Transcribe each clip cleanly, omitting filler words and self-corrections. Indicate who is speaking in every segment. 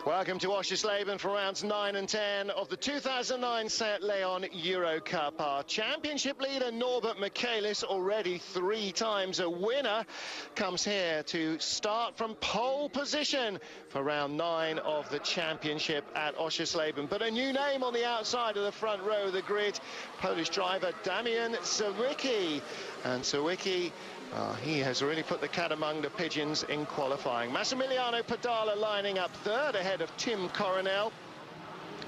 Speaker 1: Welcome to Oschersleben for rounds 9 and 10 of the 2009 Seat Leon Eurocup. Our championship leader, Norbert Michaelis, already 3 times a winner, comes here to start from pole position for round 9 of the championship at Oschersleben. But a new name on the outside of the front row of the grid, Polish driver Damian Sawicki. And Sawicki, he has really put the cat among the pigeons in qualifying. Massimiliano Pedala lining up third ahead of Tim Coronel.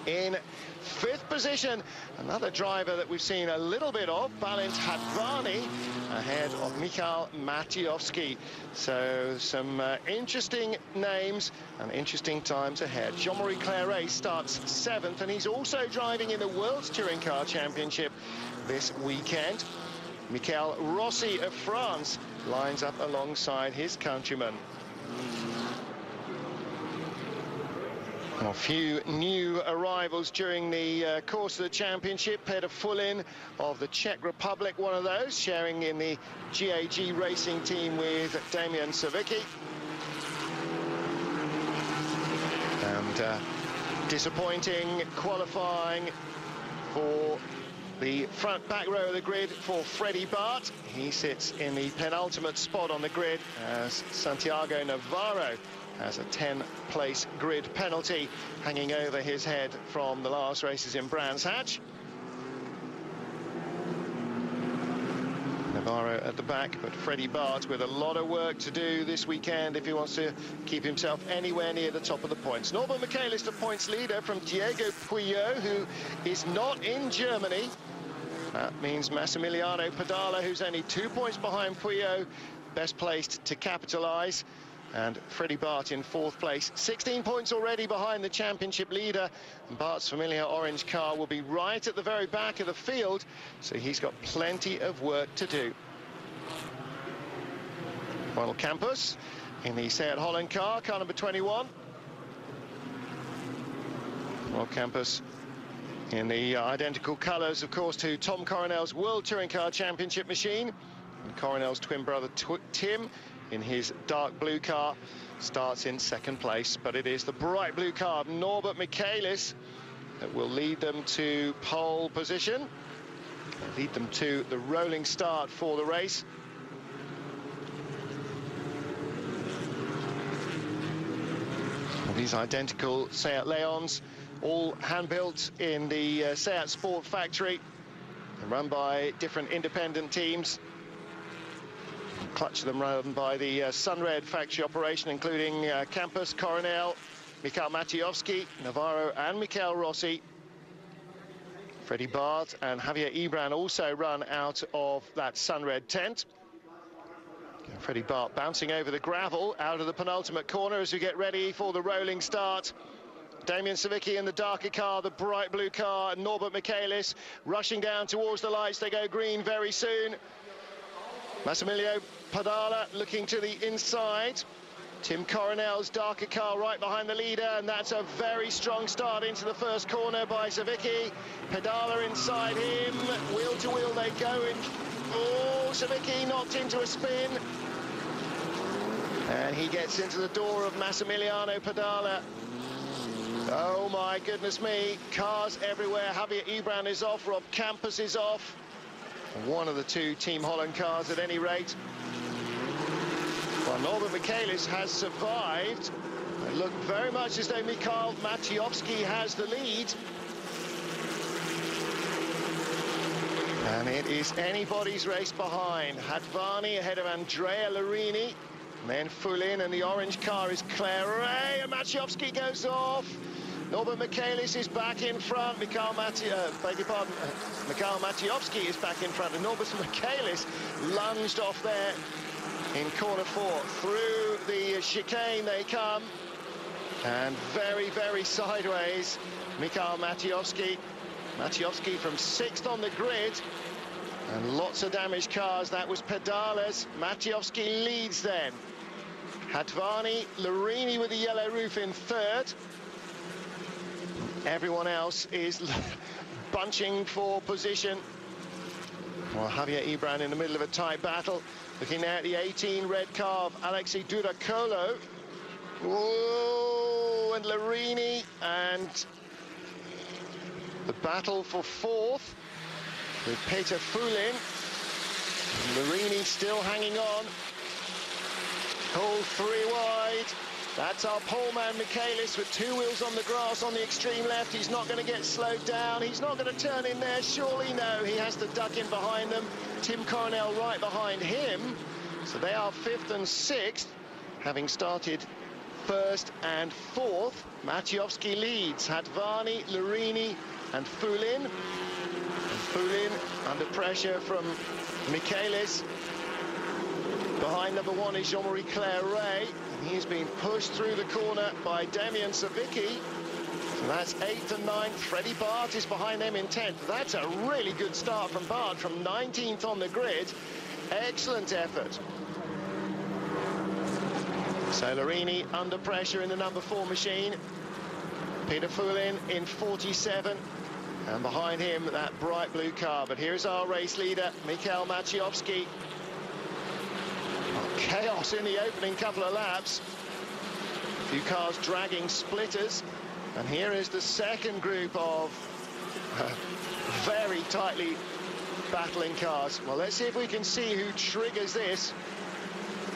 Speaker 1: In 5th position, another driver that we've seen a little bit of, Balint Hadvani, ahead of Michal Matejovski. So some interesting names and interesting times ahead. Jean-Marie Clairet starts 7th, and he's also driving in the World's Touring Car Championship this weekend. Michael Rossi of France lines up alongside his countryman. A few new arrivals during the course of the championship. Peter Fulin of the Czech Republic, one of those, sharing in the GAG racing team with Damian Sawicki. And disappointing qualifying for the front-back row of the grid for Freddie Bart. He sits in the penultimate spot on the grid as Santiago Navarro has a 10-place grid penalty hanging over his head from the last races in Brands Hatch. Navarro at the back, but Freddie Bart with a lot of work to do this weekend if he wants to keep himself anywhere near the top of the points. Norbert Michaelis, the points leader from Diego Puyo, who is not in Germany. That means Massimiliano Pedala, who's only 2 points behind Puyo, best placed to capitalise. And Freddie Bart in 4th place, 16 points already behind the championship leader. And Bart's familiar orange car will be right at the very back of the field, so he's got plenty of work to do. Ronald Campos in the Seat Holland car number 21. Ronald Campos in the identical colours, of course, to Tom Coronel's World Touring Car Championship machine. And Coronel's twin brother Tim, in his dark blue car, starts in 2nd place. But it is the bright blue car of Norbert Michaelis that will lead them to pole position, lead them to the rolling start for the race. These identical Seat Leons, all hand-built in the Seat Sport factory, run by different independent teams. Clutch of them run by the Sunred factory operation, including Campos, Coronel, Michal Matejovski, Navarro and Michael Rossi. Freddie Bart and Javier Ibran also run out of that Sunred tent. Freddie Bart bouncing over the gravel out of the penultimate corner as we get ready for the rolling start. Damian Sawicki in the darker car, the bright blue car, Norbert Michaelis rushing down towards the lights. They go green very soon. Massimiliano Pedala looking to the inside. Tim Coronel's darker car right behind the leader, and that's a very strong start into the first corner by Sawicki. Pedala inside him, wheel to wheel they go. Oh, Sawicki knocked into a spin. And he gets into the door of Massimiliano Pedala. Oh my goodness me, cars everywhere. Javier Ibran is off, Rob Campos is off. One of the 2 Team Holland cars at any rate. Well, Norbert Michaelis has survived. It looked very much as though Michal Matejovski has the lead. And it is anybody's race behind. Hadvani ahead of Andrea Larini. And then Fulin, and the orange car is Clairet, and Matejovski goes off. Norbert Michaelis is back in front. Michal Matejovski is back in front, and Norbert Michaelis lunged off there in corner 4. Through the chicane they come, and very, very sideways. Michal Matejovski. Matejovski from 6th on the grid, and lots of damaged cars. That was Pedala's. Matejovski leads then. Hadvani, Larini with the yellow roof in 3rd. Everyone else is bunching for position. Well, Javier Ibran in the middle of a tight battle. Looking now at the 18 red car of Alexei Durakolo. Whoa, and Larini, and the battle for fourth with Peter Fulin. Larini still hanging on. Pull 3 wide. That's our poleman Michaelis with 2 wheels on the grass on the extreme left. He's not going to get slowed down. He's not going to turn in there, surely. No, he has to duck in behind them. Tim Coronel right behind him. So they are 5th and 6th, having started 1st and 4th. Maciejowski leads. Hadvani, Larini and Fulin. And Fulin under pressure from Michaelis. Behind number 1 is Jean-Marie Claret. He's been pushed through the corner by Damien Savicki. So that's 8th and 9th. Freddie Bart is behind them in 10th. That's a really good start from Bart, from 19th on the grid. Excellent effort. So Larini under pressure in the number 4 machine. Peter Fulin in 47. And behind him, that bright blue car. But here's our race leader, Michael Maciejowski. Chaos in the opening couple of laps. A few cars dragging splitters. And here is the second group of very tightly battling cars. Well, let's see if we can see who triggers this.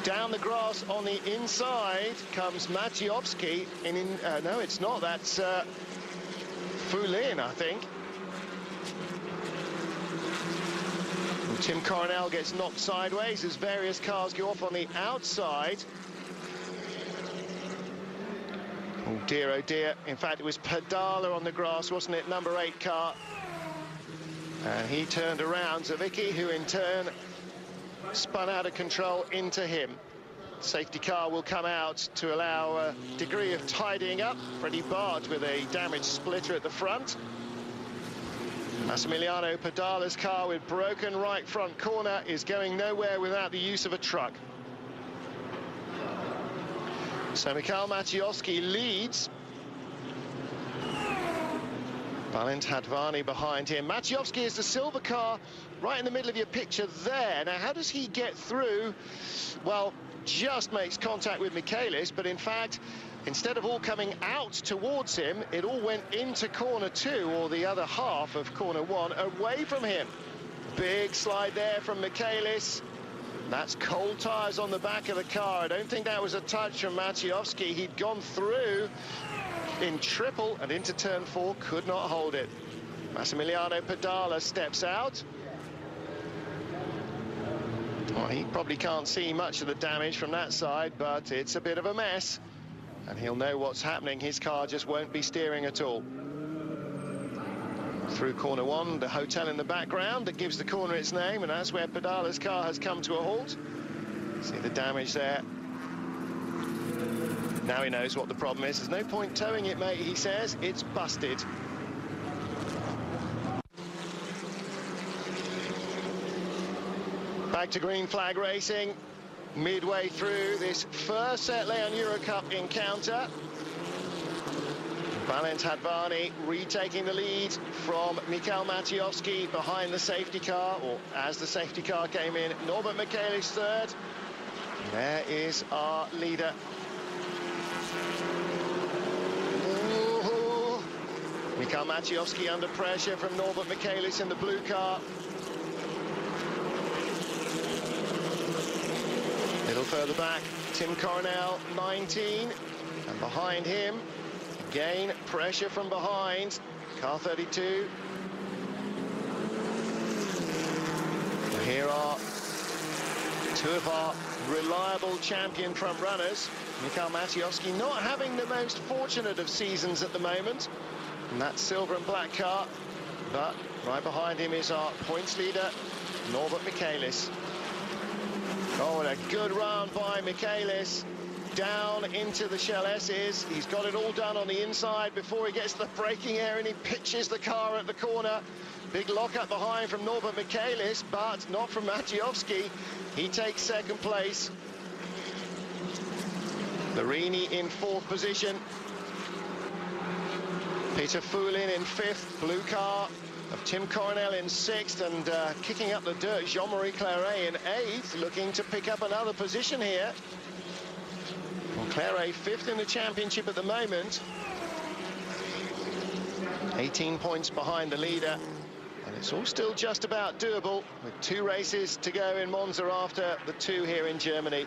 Speaker 1: Down the grass on the inside comes Maciejowski. No, it's not. That's Fulin, I think. And Tim Coronel gets knocked sideways as various cars go off on the outside. Oh dear, oh dear. In fact, it was Pedala on the grass, wasn't it? Number 8 car. And he turned around Savicki, who in turn spun out of control into him. Safety car will come out to allow a degree of tidying up. Freddie Bart with a damaged splitter at the front. Massimiliano Pedala's car with broken right front corner is going nowhere without the use of a truck. So Michael Maciejowski leads. Balint Hadvani behind him. Maciejowski is the silver car right in the middle of your picture there. Now, how does he get through? Well, just makes contact with Michaelis, but in fact, instead of all coming out towards him, it all went into corner 2, or the other half of corner 1, away from him. Big slide there from Michaelis. That's cold tyres on the back of the car. I don't think that was a touch from Maciejowski. He'd gone through in triple and into turn 4, could not hold it. Massimiliano Pedala steps out. Well, he probably can't see much of the damage from that side, but it's a bit of a mess. And he'll know what's happening. His car just won't be steering at all. Through corner 1, the hotel in the background that gives the corner its name, and that's where Pedala's car has come to a halt. See the damage there. Now he knows what the problem is. There's no point towing it, mate, he says. It's busted. Back to green flag racing. Midway through this first Seat Leon Eurocup encounter. Balint Hadvani retaking the lead from Michael Maciejowski behind the safety car, or as the safety car came in. Norbert Michaelis third. There is our leader. Ooh. Michael Maciejowski under pressure from Norbert Michaelis in the blue car. Little further back, Tim Coronel, 19, and behind him, again, pressure from behind, car 32. Here are 2 of our reliable champion front runners. Michael Maciejowski not having the most fortunate of seasons at the moment, in that silver and black car, but right behind him is our points leader, Norbert Michaelis. Oh, and a good run by Michaelis down into the Shell S's. He's got it all done on the inside before he gets to the braking area, and he pitches the car at the corner. Big lock-up behind from Norbert Michaelis, but not from Maciejowski. He takes second place. Larini in 4th position. Peter Fulin in 5th, blue car of Tim Coronel in 6th, and kicking up the dirt, Jean-Marie Claret in 8th, looking to pick up another position here. Well, Claret fifth in the championship at the moment. 18 points behind the leader. And it's all still just about doable, with 2 races to go in Monza after the 2 here in Germany.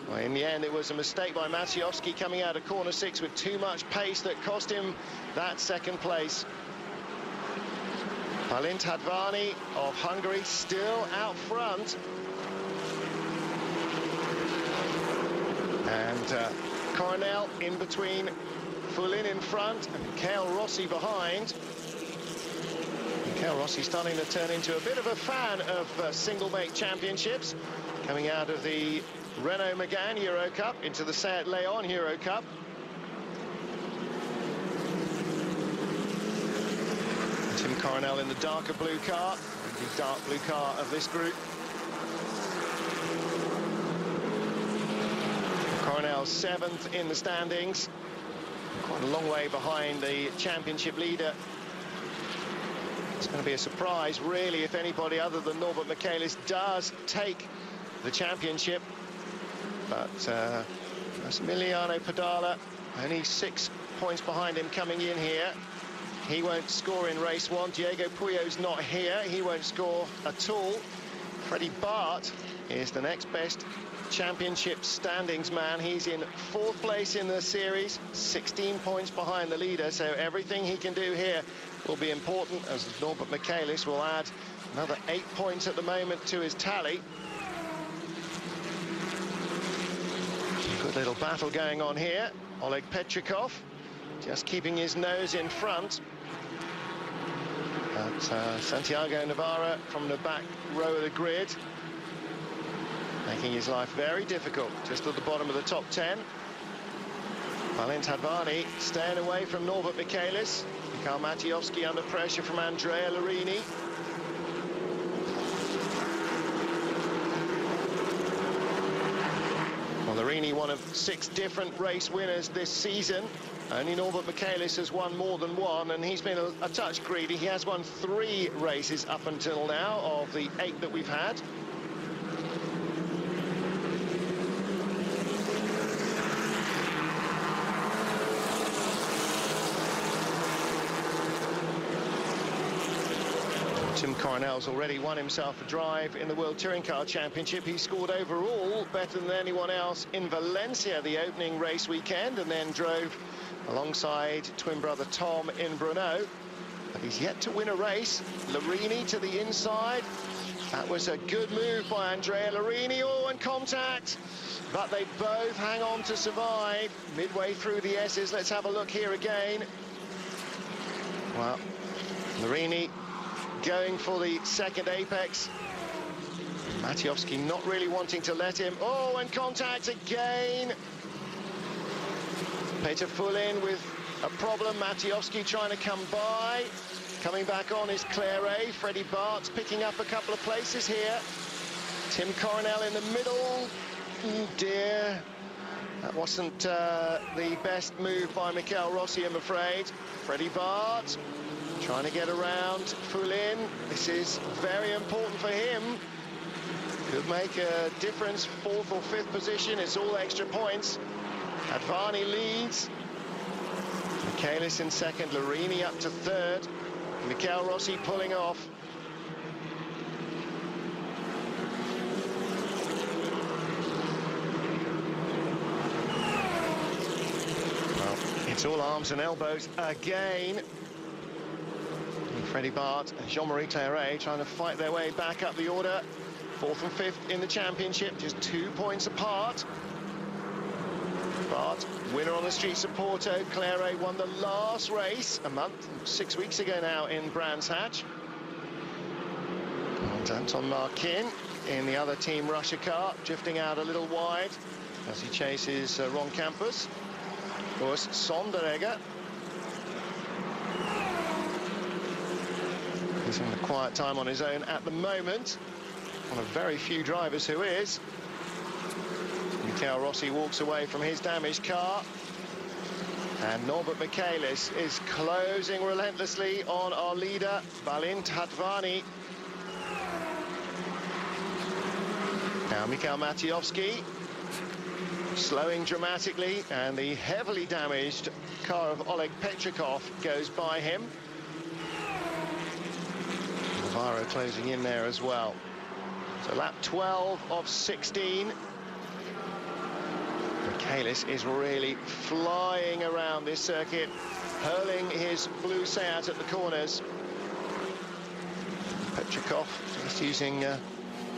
Speaker 1: Well, in the end, it was a mistake by Maciejowski coming out of corner 6 with too much pace that cost him that second place. Balint Hadvani of Hungary still out front. And Coronel in between, Foulin in front, and Michael Rossi behind. Michael Rossi starting to turn into a bit of a fan of single-make championships, coming out of the Renault Megane Eurocup into the Seat Leon Eurocup. Tim Coronel in the darker blue car, the dark blue car of this group. Coronel 7th in the standings, quite a long way behind the championship leader. It's going to be a surprise, really, if anybody other than Norbert Michaelis does take the championship. But Massimiliano Pedala, only 6 points behind him coming in here. He won't score in race 1. Diego Puyo's not here. He won't score at all. Freddie Bart is the next best championship standings man. He's in 4th place in the series, 16 points behind the leader. So everything he can do here will be important, as Norbert Michaelis will add another 8 points at the moment to his tally. Good little battle going on here. Oleg Petrikov just keeping his nose in front. But Santiago Navarra from the back row of the grid, making his life very difficult, just at the bottom of the top 10. Balint Hadvani staying away from Norbert Michaelis. Mikhail Maciejowski under pressure from Andrea Larini. Well, Larini, one of 6 different race winners this season. Only Norbert Michaelis has won more than one, and he's been a touch greedy. He has won 3 races up until now of the 8 that we've had. Tim Coronel's already won himself a drive in the World Touring Car Championship. He scored overall better than anyone else in Valencia, the opening race weekend, and then drove alongside twin brother Tom in Brno. But he's yet to win a race. Larini to the inside. That was a good move by Andrea Larini. Oh, and contact. But they both hang on to survive. Midway through the S's, let's have a look here again. Well, Larini going for the second apex. Maciejowski not really wanting to let him. Oh, and contact again. Peter Foulin with a problem. Maciejowski trying to come by. Coming back on is Claret. Freddie Bart's picking up a couple of places here. Tim Coronel in the middle. Oh dear. That wasn't the best move by Michael Rossi, I'm afraid. Freddie Bart trying to get around Foulin. This is very important for him. Could make a difference. 4th or 5th position. It's all extra points. Hadvani leads. Michaelis in 2nd. Larini up to 3rd. Michael Rossi pulling off. Well, it's all arms and elbows again. Freddie Bart and Jean-Marie Claret trying to fight their way back up the order. 4th and 5th in the championship, just 2 points apart. Bart, winner on the streets of Porto. Claret won the last race a month, 6 weeks ago now, in Brands Hatch. And Anton Marquin in the other Team Russia car, drifting out a little wide as he chases Ron Campos. Of course, Sonderegger. He's having a quiet time on his own at the moment. One of very few drivers who is. Michael Rossi walks away from his damaged car. And Norbert Michaelis is closing relentlessly on our leader, Balint Hadvani. Now Mikhail Maciejowski. slowing dramatically, and the heavily damaged car of Oleg Petrikov goes by him. Navarro closing in there as well. So lap 12 of 16. Michaelis is really flying around this circuit, hurling his blue Seat at the corners. Petrikov just using a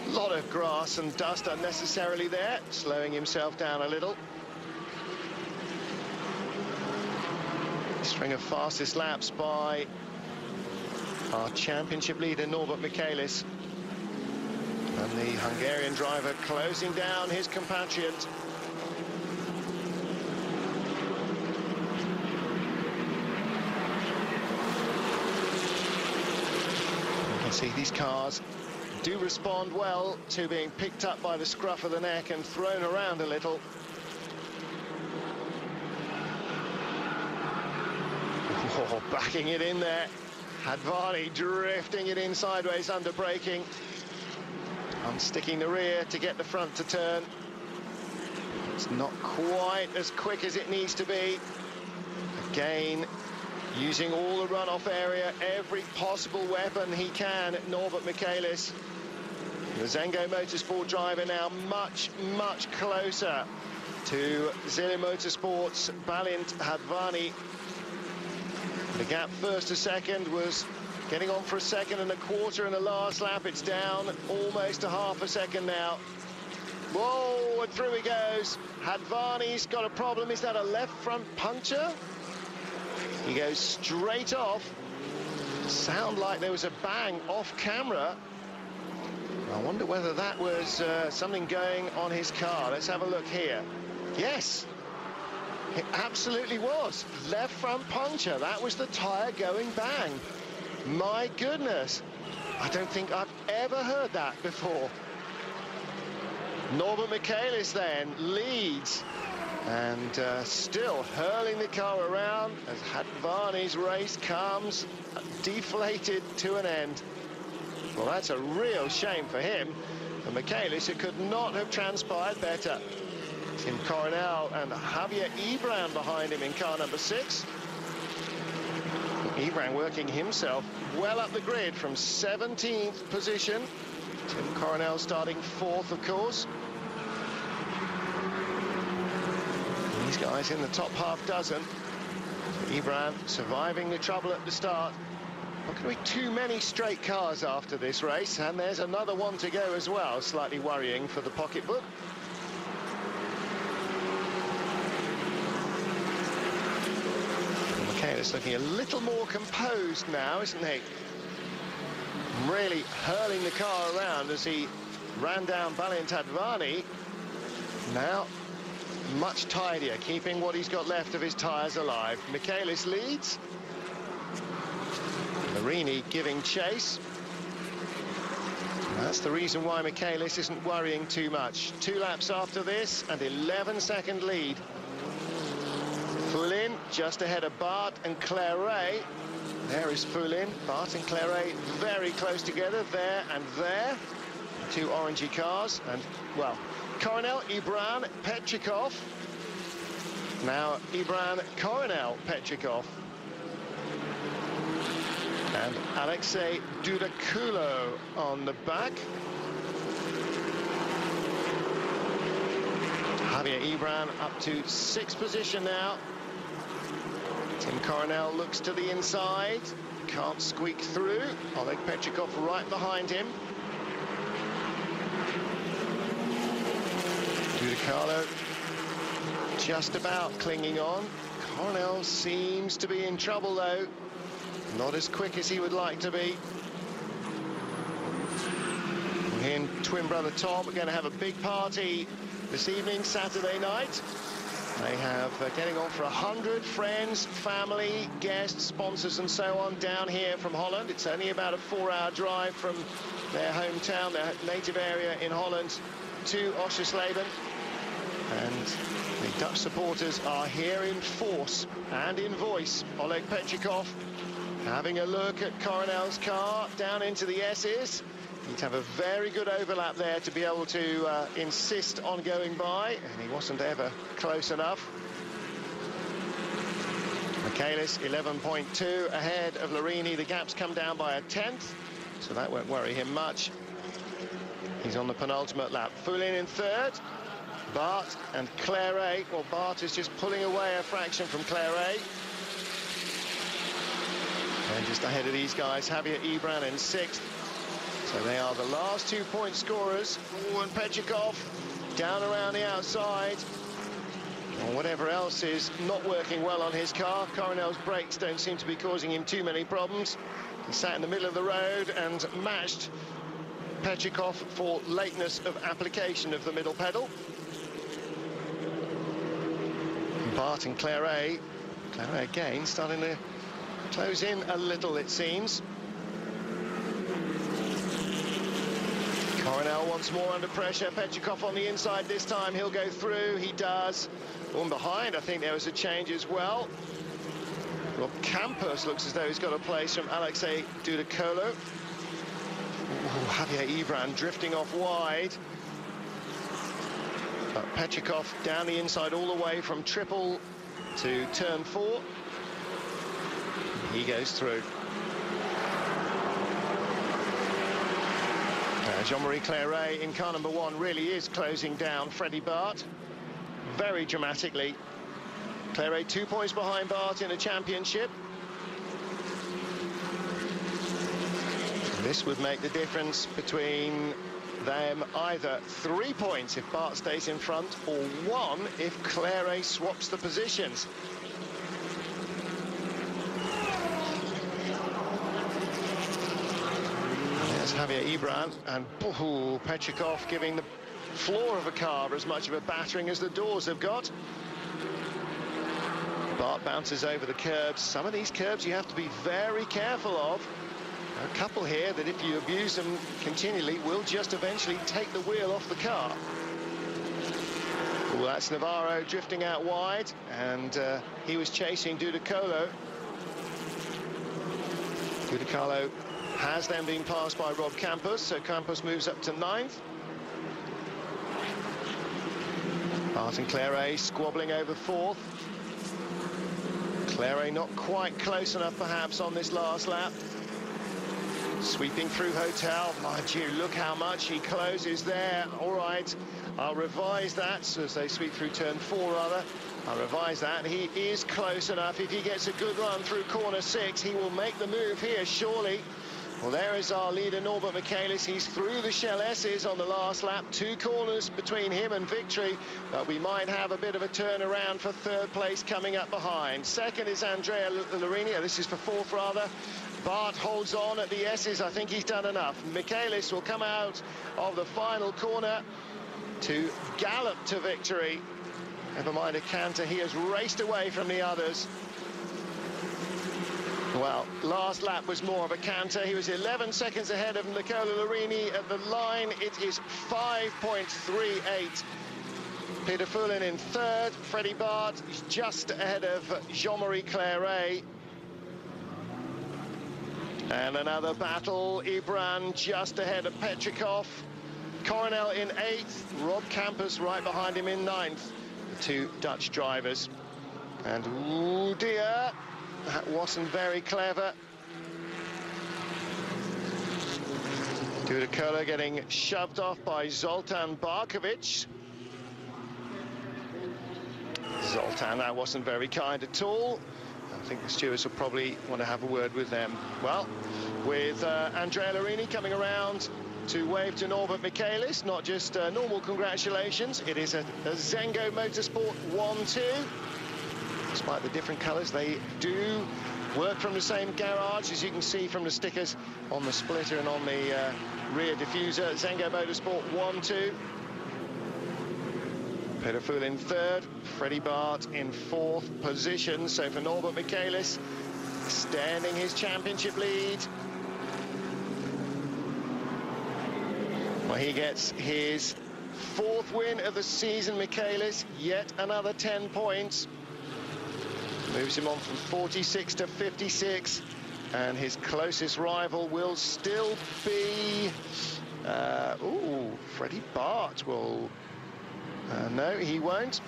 Speaker 1: lot of grass and dust unnecessarily there, slowing himself down a little. String of fastest laps by our championship leader Norbert Michaelis, and the Hungarian driver closing down his compatriot. You can see these cars do respond well to being picked up by the scruff of the neck and thrown around a little. Oh, backing it in there. Hadvani drifting it in sideways under braking. Unsticking the rear to get the front to turn. It's not quite as quick as it needs to be. Again, using all the runoff area, every possible weapon he can, Norbert Michaelis. The Zengo Motorsport driver now much, much closer to Zilli Motorsport's Balint Hadvani. The gap first to second was getting on for a second and a quarter in the last lap. It's down almost a half a second now. Whoa, and through he goes. Hadvani's got a problem. Is that a left front puncture? He goes straight off. Sound like there was a bang off camera. I wonder whether that was something going on his car. Let's have a look here. Yes. It absolutely was. Left front puncture. That was the tyre going bang. My goodness. I don't think I've ever heard that before. Norbert Michaelis then leads and still hurling the car around as Hadvani's race comes deflated to an end. Well, that's a real shame for him. For Michaelis, it could not have transpired better. Tim Coronel and Javier Ibran behind him in car number 6. Ibran working himself well up the grid from 17th position. Tim Coronel starting 4th, of course. These guys in the top half dozen. Ibran surviving the trouble at the start. Not going to be too many straight cars after this race, and there's another one to go as well. Slightly worrying for the pocketbook. Michaelis looking a little more composed now, isn't he? Really hurling the car around as he ran down Balint Hadvani. Now much tidier, keeping what he's got left of his tyres alive. Michaelis leads. Marini giving chase. That's the reason why Michaelis isn't worrying too much. 2 laps after this and 11-second lead. Foulin just ahead of Bart and Claret. There is Foulin. Bart and Claret very close together, there and there. 2 orangey cars, and, well, Coronel, Ibran, Petrikov. Now Ibran, Coronel, Petrikov. And Alexei Dudakulo on the back. Javier Ibran up to 6th position now. Tim Coronel looks to the inside, can't squeak through. Oleg Petrikov right behind him. Dudakalo just about clinging on. Coronel seems to be in trouble though. Not as quick as he would like to be. He and twin brother Tom are going to have a big party this evening, Saturday night. They have getting on for 100 friends, family, guests, sponsors and so on down here from Holland. It's only about a 4-hour drive from their hometown, their native area in Holland, to Oschersleben. And the Dutch supporters are here in force and in voice. Oleg Petrikov having a look at Coronel's car down into the S's. He'd have a very good overlap there to be able to insist on going by, and he wasn't ever close enough. Michaelis 11.2 ahead of Larini. The gap's come down by a tenth, so that won't worry him much. He's on the penultimate lap. Foulin in third. Bart and Claret. Well, Bart is just pulling away a fraction from Claret. And just ahead of these guys, Javier Ibran in sixth. So they are the last 2 point scorers. Ooh, and Pechikov down around the outside. Well, whatever else is not working well on his car. Coronel's brakes don't seem to be causing him too many problems. He sat in the middle of the road and matched Pechikov for lateness of application of the middle pedal. Bart and Claret again starting to close in a little, it seems. Coronel once more under pressure. Pechikov on the inside this time. He'll go through. He does. One behind. I think there was a change as well. Rob Campos looks as though he's got a place from Alexei Dudakolo. Javier Ibran drifting off wide. But Pechikov down the inside all the way from triple to turn 4. He goes through. Jean-Marie Claret in car number 1 really is closing down Freddie Bart very dramatically. Claret 2 points behind Bart in the championship. This would make the difference between them either 3 points if Bart stays in front, or 1 if Claret swaps the positions. There's Javier Ibran, and Pechikov giving the floor of a car as much of a battering as the doors have got. Bart bounces over the curbs. Some of these curbs you have to be very careful of. A couple here that if you abuse them continually will just eventually take the wheel off the car. Well, that's Navarro drifting out wide, and he was chasing Dudakolo. Dudakolo has then been passed by Rob Campos, so Campos moves up to 9th. Bart and Claret squabbling over 4th. Claret not quite close enough perhaps on this last lap. Sweeping through Hotel. Mind you, look how much he closes there. All right, I'll revise that. So as they sweep through turn 4 rather, I'll revise that. He is close enough. If he gets a good run through corner 6, he will make the move here, surely. Well, there is our leader, Norbert Michaelis. He's through the Shell S's on the last lap. 2 corners between him and victory, but we might have a bit of a turnaround for 3rd place coming up behind. 2nd is Andrea Larini. This is for 4th, rather. Bart holds on at the S's. I think he's done enough. Michaelis will come out of the final corner to gallop to victory. Never mind a canter. He has raced away from the others. Well, last lap was more of a canter. He was 11 seconds ahead of Nicola Larini at the line. It is 5.38. Peter Foulin in 3rd. Freddie Bart is just ahead of Jean-Marie Claret. And another battle. Ibran just ahead of Pechikov. Coronel in 8th. Rob Campos right behind him in 9th. The 2 Dutch drivers. And, ooh dear, that wasn't very clever. Dudakolo getting shoved off by Zoltan Barkovic. Zoltan, that wasn't very kind at all. I think the stewards will probably want to have a word with them. Well, with Andrea Larini coming around to wave to Norbert Michaelis, not just normal congratulations, it is a Zengo Motorsport 1-2. Despite the different colours, they do work from the same garage, as you can see from the stickers on the splitter and on the rear diffuser. Zengo Motorsport 1-2. Peter Foulin 3rd, Freddie Bart in 4th position. So for Norbert Michaelis, extending his championship lead. Well, he gets his 4th win of the season, Michaelis. Yet another 10 points. Moves him on from 46 to 56. and his closest rival will still be... Freddie Bart will... no, he won't.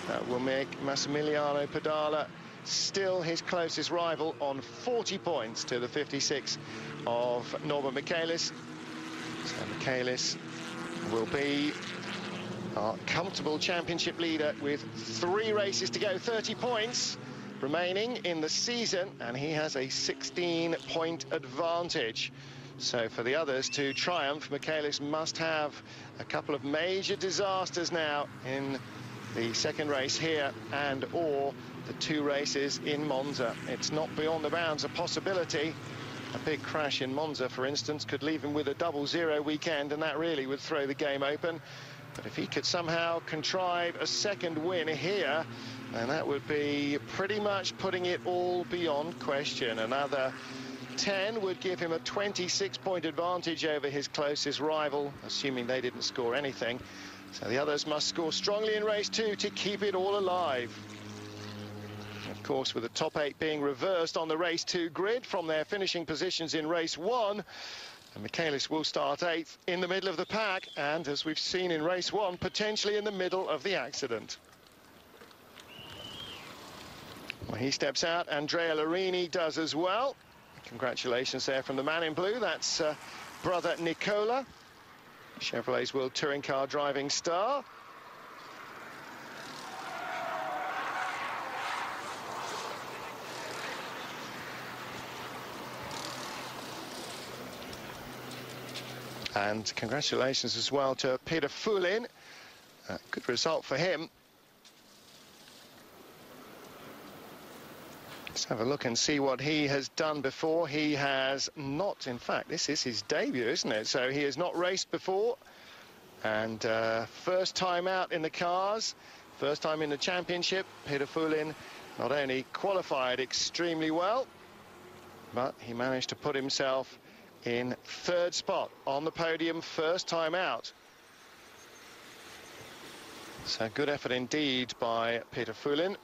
Speaker 1: That will make Massimiliano Pedala still his closest rival on 40 points to the 56 of Norbert Michaelis. So Michaelis will be our comfortable championship leader with 3 races to go, 30 points remaining in the season, and he has a 16-point advantage. So for the others to triumph, Michaelis must have a couple of major disasters now in the second race here and or the 2 races in Monza. It's not beyond the bounds of possibility. A big crash in Monza, for instance, could leave him with a 0-0 weekend, and that really would throw the game open. But if he could somehow contrive a second win here, then that would be pretty much putting it all beyond question. Another 10 would give him a 26-point advantage over his closest rival, assuming they didn't score anything. So the others must score strongly in race 2 to keep it all alive. Of course, with the top 8 being reversed on the race 2 grid from their finishing positions in race 1, and Michaelis will start 8th in the middle of the pack, and as we've seen in race 1, potentially in the middle of the accident. Well, he steps out, Andrea Larini does as well. Congratulations there from the man in blue. That's brother Nicola, Chevrolet's World Touring Car driving star. And congratulations as well to Peter Fulin. Good result for him. Let's have a look and see what he has done before. He has not, in fact, this is his debut, isn't it? So he has not raced before. And first time out in the cars, first time in the championship. Peter Fulin not only qualified extremely well, but he managed to put himself in 3rd spot on the podium, first time out. So good effort indeed by Peter Fulin.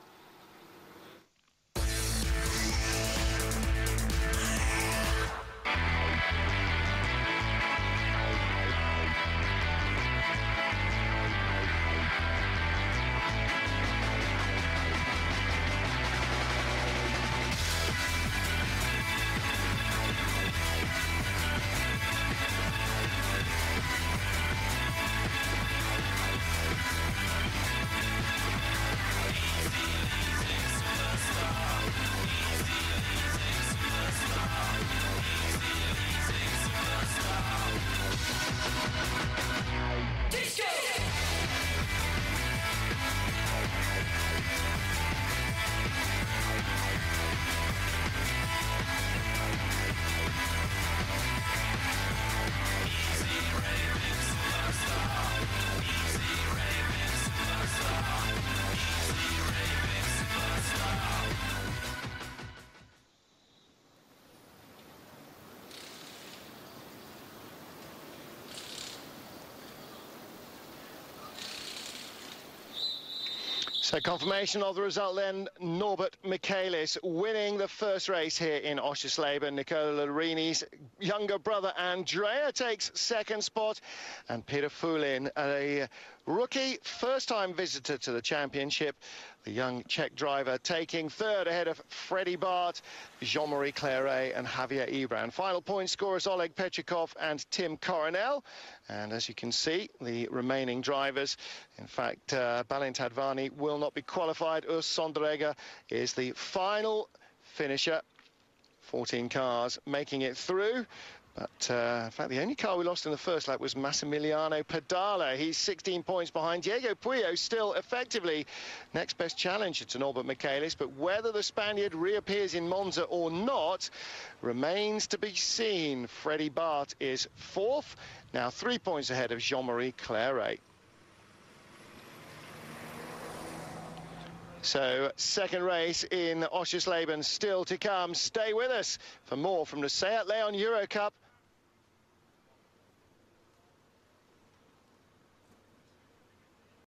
Speaker 1: So confirmation of the result then, Norbert Michaelis winning the first race here in Oschersleben. Nicola Larini's younger brother Andrea takes 2nd spot, and Peter Fulin, a rookie, first-time visitor to the championship, the young Czech driver, taking 3rd ahead of Freddie Bart, Jean-Marie Clairet and Javier Ibran. Final point scorers Oleg Petrikov and Tim Coronel. And as you can see, the remaining drivers, in fact, Balint Advani will not be qualified. Urs Sonderegger is the final finisher. 14 cars making it through. But, in fact, the only car we lost in the first lap was Massimiliano Pedala. He's 16 points behind. Diego Puyo still effectively next best challenger to Norbert Michaelis. But whether the Spaniard reappears in Monza or not remains to be seen. Freddie Bart is 4th, now 3 points ahead of Jean-Marie Clairet. So, second race in Oschersleben still to come. Stay with us for more from the Seat Leon Eurocup.